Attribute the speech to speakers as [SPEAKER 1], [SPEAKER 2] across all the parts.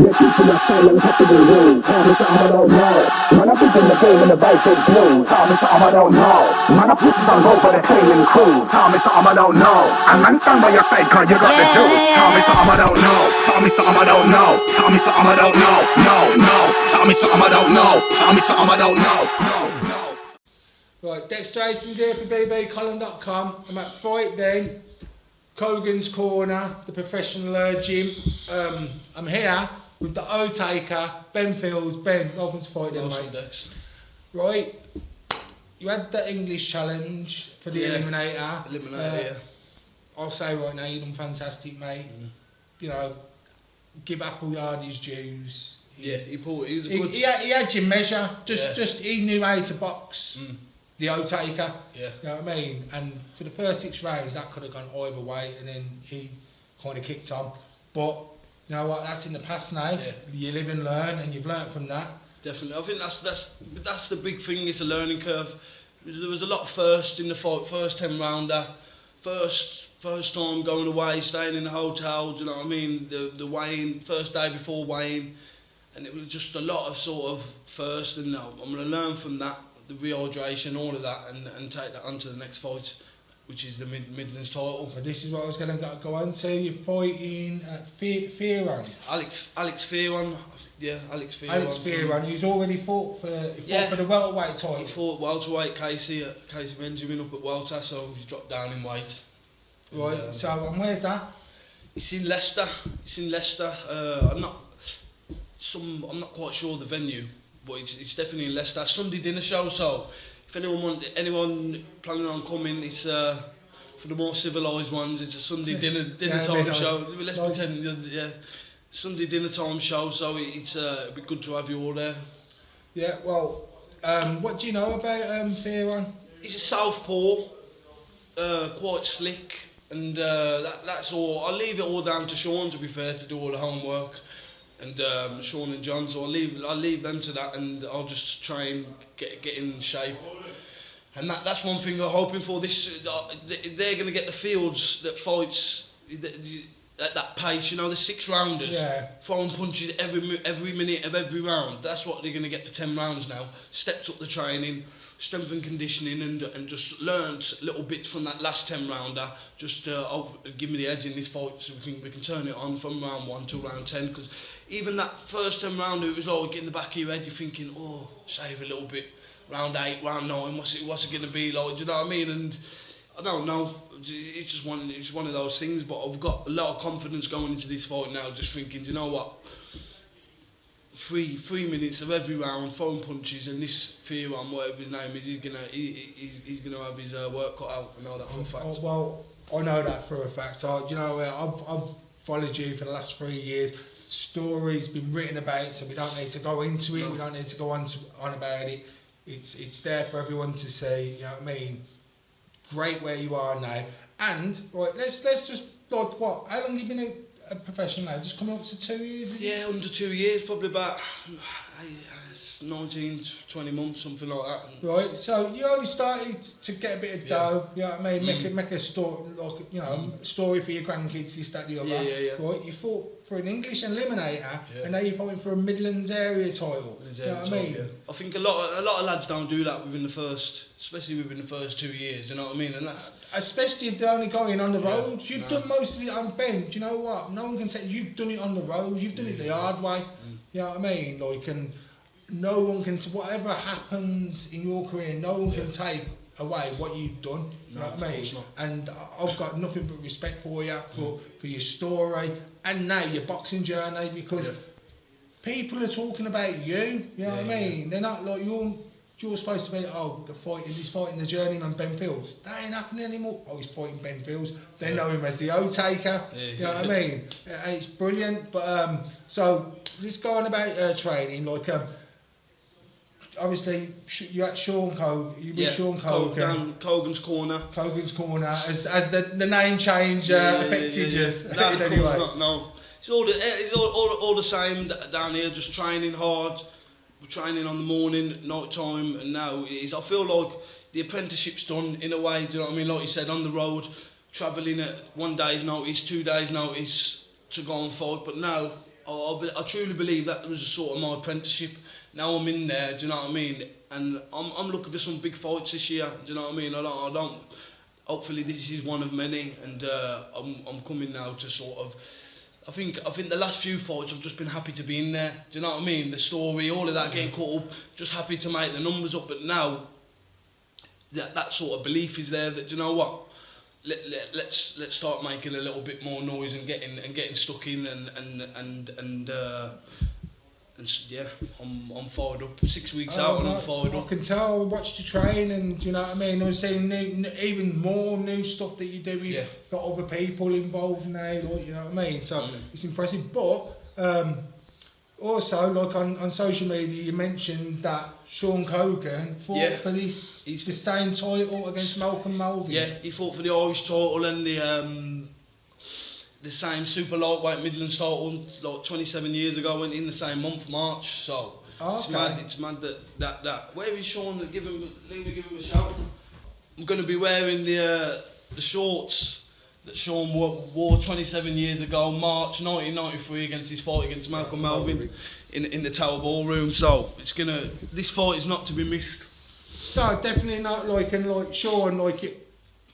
[SPEAKER 1] You're teaching your soul and touchable rules. Tell me something I don't know. Man, I'm thinking the game in the right big blues. Tell me something I don't know. Man, I put it on go for the training crews. Tell me something I don't know. And man, stand by your side cause you got the juice. Tell me something I don't know. Tell me something I don't know. Tell me something I don't know. No, no. Tell me something I don't know. Tell me something I don't know. No, no.
[SPEAKER 2] Right, Dexter Hastings here for bbcolin.com. I'm at Fightden, Cogan's Corner, the professional gym. I'm here with the O-Taker, Ben Fields. Ben, welcome to Fightden, mate.
[SPEAKER 3] Dex.
[SPEAKER 2] Right, you had the English challenge for the Eliminator.
[SPEAKER 3] Eliminator,
[SPEAKER 2] I'll say right now, you've done fantastic, mate. You know, give Appleyard his dues.
[SPEAKER 3] He was a good...
[SPEAKER 2] He had your measure, just he knew how to box. The O-Taker, you know what I mean? And for the first 6 rounds, that could have gone either way, and then he kind of kicked on. But you know what? That's in the past now. You live and learn, and you've learnt from that.
[SPEAKER 3] Definitely, I think that's the big thing. It's a learning curve. There was a lot of firsts in the fight. First 10 rounder, first time going away, staying in the hotel. Do you know what I mean? The weighing, first day before weighing, and it was just a lot of sort of first. And I'm going to learn from that. The rehydration, all of that, and take that on to the next fight, which is the Midlands title.
[SPEAKER 2] But this is what I was going to go on to. You're fighting Fearon.
[SPEAKER 3] Alex Fearon, Alex Fearon.
[SPEAKER 2] Alex Fearon, who's already fought for the welterweight title.
[SPEAKER 3] He fought welterweight Casey Benjamin up at welter, so he's dropped down in weight.
[SPEAKER 2] Right. And where's that?
[SPEAKER 3] It's in Leicester. I'm not quite sure the venue. But it's definitely in Leicester. Sunday dinner show, so if anyone planning on coming, it's for the more civilised ones. It's a Sunday dinner time show. Let's pretend, Sunday dinner time show. So it'd be good to have you all there.
[SPEAKER 2] Yeah. Well, what do you know about Fearon?
[SPEAKER 3] He's a southpaw, quite slick, and that's all. I'll leave it all down to Shaun, to be fair, to do all the homework. And Shaun and John, so I'll leave them to that, and I'll just try and get in shape. And that's one thing I'm hoping for. They're going to get the fields that fights at that pace. You know, the 6 rounders, throwing punches every minute of every round. That's what they're going to get for 10 rounds now. Stepped up the training, strength and conditioning, and just learnt little bits from that last 10 rounder. Just give me the edge in this fight, so we can turn it on from round 1 to round 10. Because even that first 10 rounder, it was all getting the back of your head. You're thinking, oh, save a little bit. Round 8, round 9, what's it going to be like? Do you know what I mean? And I don't know. It's just one of those things. But I've got a lot of confidence going into this fight now. Just thinking, do you know what? 3 minutes of every round, throwing punches, and this Fearon, whatever his name is, he's gonna have his work cut out. I know that for a fact.
[SPEAKER 2] Well, I know that for a fact. I've followed you for the last 3 years. Stories been written about, so we don't need to go into it. We don't need to go on about it. It's there for everyone to see. You know what I mean? Great where you are now. And right, let's just like what? How long have you been a professional now? Just coming up to 2 years?
[SPEAKER 3] Yeah, under 2 years, probably about 19, 20 months, something like that.
[SPEAKER 2] Right, so you only started to get a bit of dough, you know what I mean, make a story, like, you know, story for your grandkids, this, that, the other.
[SPEAKER 3] Yeah.
[SPEAKER 2] Right, you fought for an English Eliminator, and now you're fighting for a Midlands area title. You know what I mean?
[SPEAKER 3] Yeah. I think a lot of lads don't do that especially within the first 2 years. You know what I mean? And that's
[SPEAKER 2] especially if they're only going on the road. You've done most of it on Ben. Do you know what? No one can say you've done it on the road. You've done it the hard way. You know what I mean? Like, and no one can, whatever happens in your career, no one can take away what you've done. You know what I mean? And I've got nothing but respect for you, for your story, and now your boxing journey, because people are talking about you. You know what I mean? They're not like you're supposed to be, he's fighting the journeyman Ben Fields. That ain't happening anymore. Oh, he's fighting Ben Fields. They know him as the O-Taker. You know what I mean? And it's brilliant. But so let's go on about training. Like, obviously, you're at Shaun Cogan. You with Shaun Cogan.
[SPEAKER 3] Cogan's Corner.
[SPEAKER 2] Cogan's Corner. As the name change affected you.
[SPEAKER 3] No. It's all the same down here. Just training hard. We're training on the morning, night time, and now it is. I feel like the apprenticeship's done in a way. Do you know what I mean? Like you said, on the road, travelling at 1 day's notice, 2 days' notice to go and fight. But now I truly believe that was sort of my apprenticeship. Now I'm in there, do you know what I mean? And I'm looking for some big fights this year, do you know what I mean? I don't. Hopefully this is one of many, and I'm coming now to sort of. I think the last few fights I've just been happy to be in there. Do you know what I mean? The story, all of that getting caught up, just happy to make the numbers up. But now that sort of belief is there that, do you know what? Let's start making a little bit more noise and getting stuck in and yeah, I'm fired up. 6 weeks out and I'm fired up.
[SPEAKER 2] I can tell. I watched you train, and you know what I mean. I'm seeing even more new stuff that you do. You've got other people involved now, like, you know what I mean. So it's impressive. But also, like on social media, you mentioned that Shaun Cogan fought for the same title against Malcolm Melvin.
[SPEAKER 3] Yeah, he fought for the Irish title and the same Super Lightweight Midlands title like 27 years ago, went in the same month, March. So it's mad that where is Shaun? Let me give him a shout. I'm going to be wearing the shorts that Shaun wore 27 years ago, March 1993, against his fight against Malcolm Melvin in the Tower Ballroom. So this fight is not to be missed.
[SPEAKER 2] No, definitely not. Like Shaun,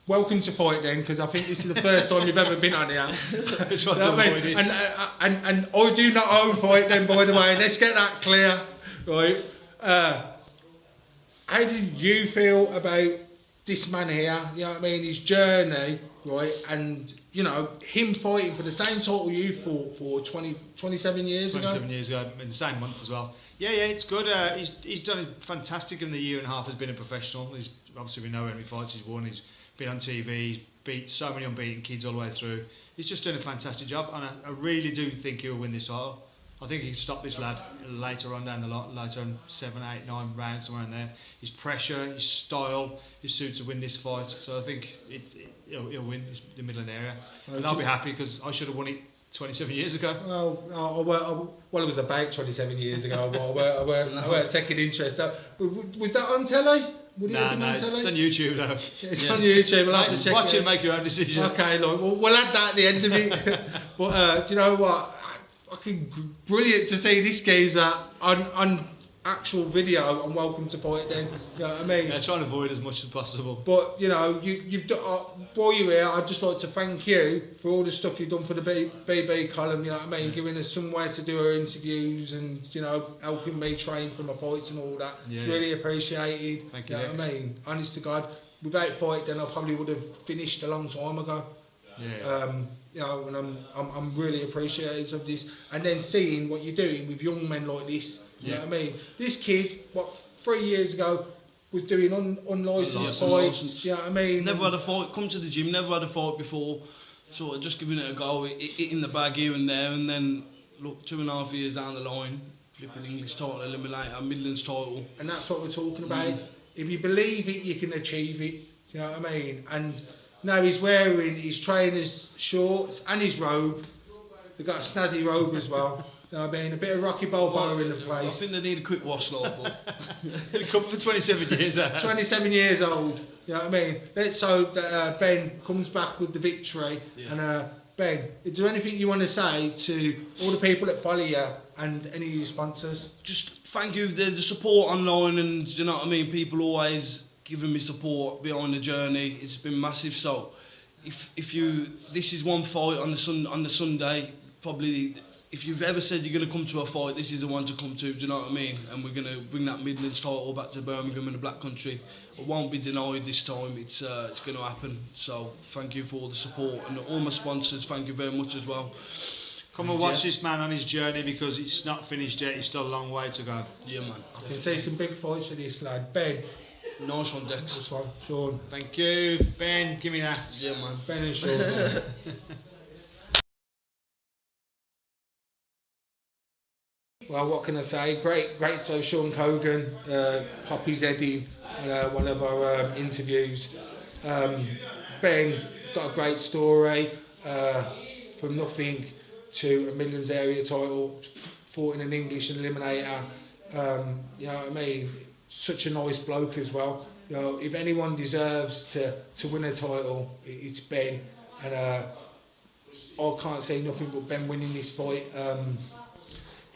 [SPEAKER 2] welcome to Fightden, because I think this is the first time you've ever been on here. You know what I mean? And I do not own Fightden, by the way. Let's get that clear, right? How do you feel about this man here? You know what I mean? His journey, right? And you know, him fighting for the same title you fought for 27 years ago.
[SPEAKER 4] 27 years ago, in the same month as well. Yeah, it's good. He's done it fantastic in the year and a half. Has been a professional. He's obviously, we know how many fights he's won. He's been on TV, he's beat so many unbeaten kids all the way through. He's just doing a fantastic job, and I really do think he'll win this title. I think he can stop this lad later on down the line, later on 7, 8, 9 rounds, somewhere in there. His pressure, his style, his suit to win this fight. So I think he'll win the Midland area. And I'll be happy because I should have won it 27 years ago.
[SPEAKER 2] Well, it was about 27 years ago, but I weren't taking interest. Was that on telly?
[SPEAKER 4] No, it's on YouTube though.
[SPEAKER 2] It's on YouTube. We'll have to check
[SPEAKER 4] watch
[SPEAKER 2] it
[SPEAKER 4] and make your own decision.
[SPEAKER 2] Okay, look, we'll add that at the end of it. But do you know what? Fucking brilliant to see this geezer on actual video on Welcome to Fightden. You know what I mean?
[SPEAKER 4] Yeah, try and avoid as much as possible.
[SPEAKER 2] But you know, you've done. While you're here, I'd just like to thank you for all the stuff you've done for the BB column. You know what I mean? Giving us some way to do our interviews and helping me train for my fights and all that. It's really appreciated.
[SPEAKER 4] Thank you.
[SPEAKER 2] You know what I mean? Honest to God, without Fightden, I probably would have finished a long time ago.
[SPEAKER 4] Yeah.
[SPEAKER 2] And I'm really appreciative of this. And then seeing what you're doing with young men like this. You know what I mean? This kid, 3 years ago, was doing unlicensed fights. You know what I mean?
[SPEAKER 3] Never had a fight. Come to the gym. Never had a fight before. Sort of just giving it a go, hitting the bag here and there, and then look, 2.5 years down the line, flipping English title eliminator, Midlands title.
[SPEAKER 2] And that's what we're talking about. If you believe it, you can achieve it. You know what I mean? And now he's wearing his trainer's shorts and his robe. They've got a snazzy robe as well. You know what I mean? A bit of Rocky Balboa in the place.
[SPEAKER 3] I think they need a quick wash, like,
[SPEAKER 4] He'll come for 27 years.
[SPEAKER 2] 27 years old. You know what I mean? Let's hope that Ben comes back with the victory. Yeah. And Ben, is there anything you want to say to all the people that follow you and any of your sponsors?
[SPEAKER 3] Just thank you. The support online, and you know what I mean? People always giving me support behind the journey. It's been massive. So if you, this is one fight on the Sunday, probably. If you've ever said you're going to come to a fight, this is the one to come to, do you know what I mean? And we're going to bring that Midlands title back to Birmingham and the Black Country. It won't be denied this time, it's going to happen. So thank you for all the support, and all my sponsors, thank you very much as well.
[SPEAKER 4] Come and watch this man on his journey, because it's not finished yet, it's still a long way to go.
[SPEAKER 3] Yeah, man.
[SPEAKER 2] I can see some big fights for this lad. Ben.
[SPEAKER 3] Nice one, Dex.
[SPEAKER 2] Nice one. Shaun.
[SPEAKER 4] Thank you. Ben, give me that.
[SPEAKER 3] Yeah, man.
[SPEAKER 2] Ben and Shaun. Well, what can I say? Great so Shaun Cogan, pop his head in one of our interviews. Ben got a great story, from nothing to a Midlands area title, fought in an English eliminator. You know what I mean? Such a nice bloke as well. You know, if anyone deserves to win a title, it's Ben. And I can't say nothing but Ben winning this fight.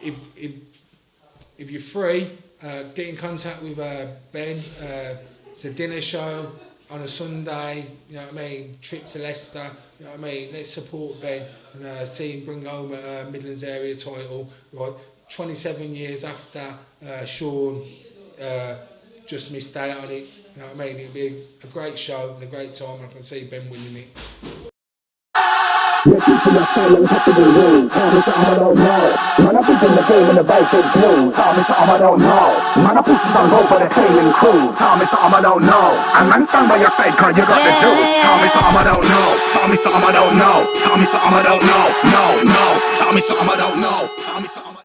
[SPEAKER 2] if you're free, get in contact with Ben. It's a dinner show on a Sunday, you know what I mean, trip to Leicester, you know what I mean, let's support Ben and see him bring home a Midlands area title, right, 27 years after Shaun just missed out on it, you know what I mean, it'll be a great show and a great time, I can see Ben winning it.
[SPEAKER 1] You're teaching your family how to be rude. Tell me something I don't know. Man, I'm thinking the game in the bike is blue. Tell me something I don't know. Man, I push it and go for the training crew. Tell me something I don't know. And man, stand by your side cause you got the juice. Tell me something I don't know. Tell me something I don't know. Tell me something I don't know. No. Tell me something I don't know. Tell me something